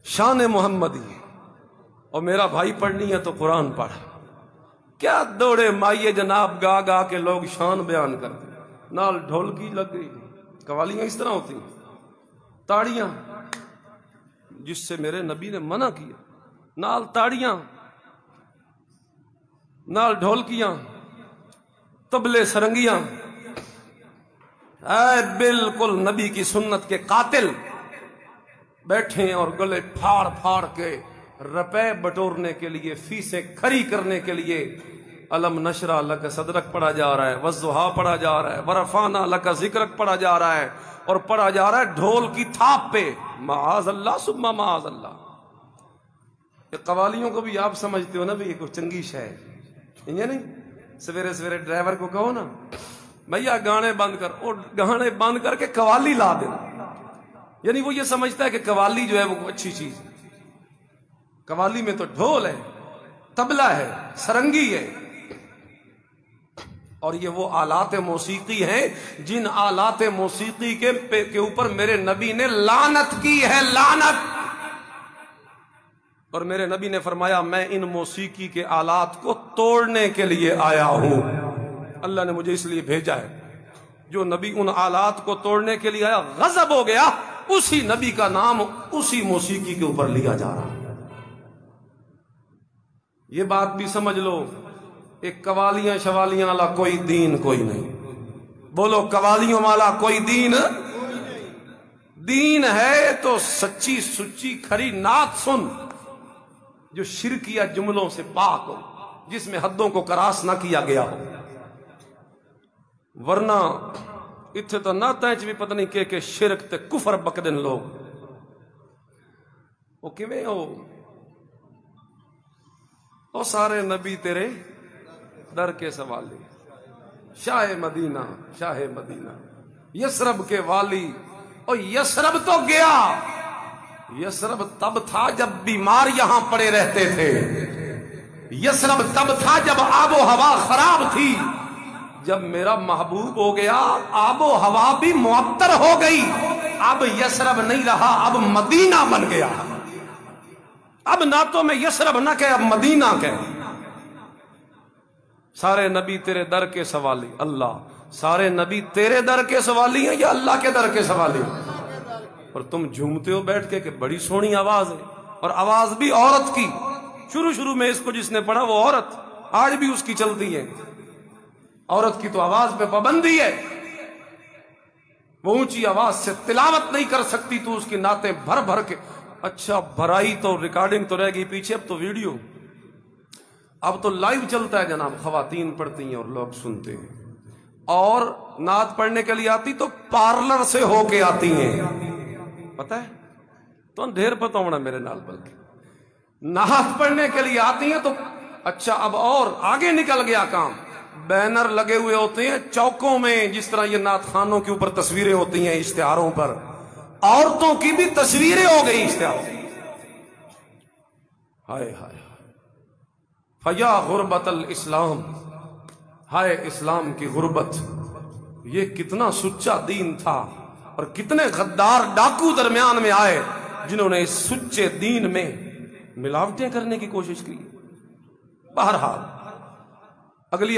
شان محمدی اور میرا بھائی پڑھنی ہے تو قرآن پڑھ. کیا دوڑے مائیے جناب گا گا کے لوگ شان بیان کرتے نال ڈھولکی لگ گئی. قوالیاں اس طرح ہوتی ہیں. تاڑیاں جس سے میرے نبی نے منع کیا، نال تاڑیاں، نال ڈھولکیاں، طبلے سرنگیاں. اے بالکل نبی کی سنت کے قاتل بیٹھے اور گلے پھاڑ پھاڑ کے روپے بٹورنے کے لیے، فیسیں کھری کرنے کے لیے علم نشرہ لک صدرک پڑھا جا رہا ہے، والضحیٰ پڑھا جا رہا ہے، ورفعنا لک ذکرک پڑھا جا رہا ہے، اور پڑھا جا رہا ہے ڈھول کی تھاپ پہ. معاذ اللہ ثم معاذ اللہ. یہ قوالیوں کو بھی آپ سمجھتے ہو نا بھی یہ کوئی چنگی شے ہے، یہ نہیں سویرے سویرے ڈرائیور کو کہو نا بھیا گانے بند کر، اور گانے بند کر کے قوالی لا دے، یعنی وہ یہ سمجھتا ہے کہ قوالی جو ہے وہ اچھی چیز ہے. قوالی میں تو ڈھول ہے، طبلہ ہے، سرنگی ہے، اور یہ وہ آلات موسیقی ہیں جن آلات موسیقی کے اوپر میرے نبی نے لعنت کی ہے، لعنت. اور میرے نبی نے فرمایا میں ان موسیقی کے آلات کو توڑنے کے لیے آیا ہوں. اللہ نے مجھے اس لیے بھیجا ہے. جو نبی ان آلات کو توڑنے کے لیے آیا، غضب ہو گیا، اسی نبی کا نام اسی موسیقی کے اوپر لیا جا رہا ہے. یہ بات بھی سمجھ لو، ایک قوالیاں شوالیاں والا کوئی دین کوئی نہیں. بولو قوالیوں والا کوئی دین. دین ہے تو سچی سچی کھری نعت سن جو شرکیہ جملوں سے پاک ہو، جس میں حدوں کو کراس نہ کیا گیا ہو. ورنہ اتھے تو نہ تینچ بھی پتہ نہیں کہ شرک تے کفر بکدن لوگ وہ کیویں ہو. او سارے نبی تیرے در کے سوالی، شاہ مدینہ، شاہ مدینہ، یسرب کے والی. اور یسرب تو گیا، یسرب تب تھا جب بیمار یہاں پڑے رہتے تھے. یسرب تب تھا جب آب و ہوا خراب تھی. جب میرا محبوب ہو گیا آب و ہوا بھی معطر ہو گئی. اب یسرب نہیں رہا، اب مدینہ بن گیا. اب نہ تو میں یسرب نہ کہ اب مدینہ کہ. سارے نبی تیرے در کے سوالی. اللہ، سارے نبی تیرے در کے سوالی ہیں یا اللہ کے در کے سوالی ہیں؟ اور تم جھومتے ہو بیٹھ کے کہ بڑی سونی آواز ہے، اور آواز بھی عورت کی. شروع میں اس کو جس نے پڑھا وہ عورت، آج بھی اس کی چلتی ہے. عورت کی تو آواز پہ پابندی ہے، وہ اونچی آواز سے تلاوت نہیں کر سکتی، تو اس کی نعتیں بھر بھر کے. اچھا بھرائی تو ریکارڈنگ تو رہ گئی پیچھے، اب تو ویڈیو، اب تو لائیو چلتا ہے جناب. خواتین پڑھتی ہیں اور لوگ سنتے ہیں. اور نعت پڑھنے کے لیے آتی تو پارلر سے ہو کے آتی ہیں، پتہ ہے تو ڈھیر پتہ ہونا میرے نال. بلکہ نعت پڑھنے کے لیے آتی ہیں تو اچھا اب اور آگے نکل گیا کام. بینر لگے ہوئے ہوتے ہیں چوکوں میں، جس طرح یہ نعت خانوں کے اوپر تصویریں ہوتی ہیں اشتہاروں پر، عورتوں کی بھی تصویریں ہو گئی اشتہاروں. ہائے ہائے فیا غربت الاسلام، ہائے اسلام کی غربت. یہ کتنا سچا دین تھا، اور کتنے غدار ڈاکو درمیان میں آئے جنہوں نے اس سچے دین میں ملاوٹیں کرنے کی کوشش کی. بہرحال اگلی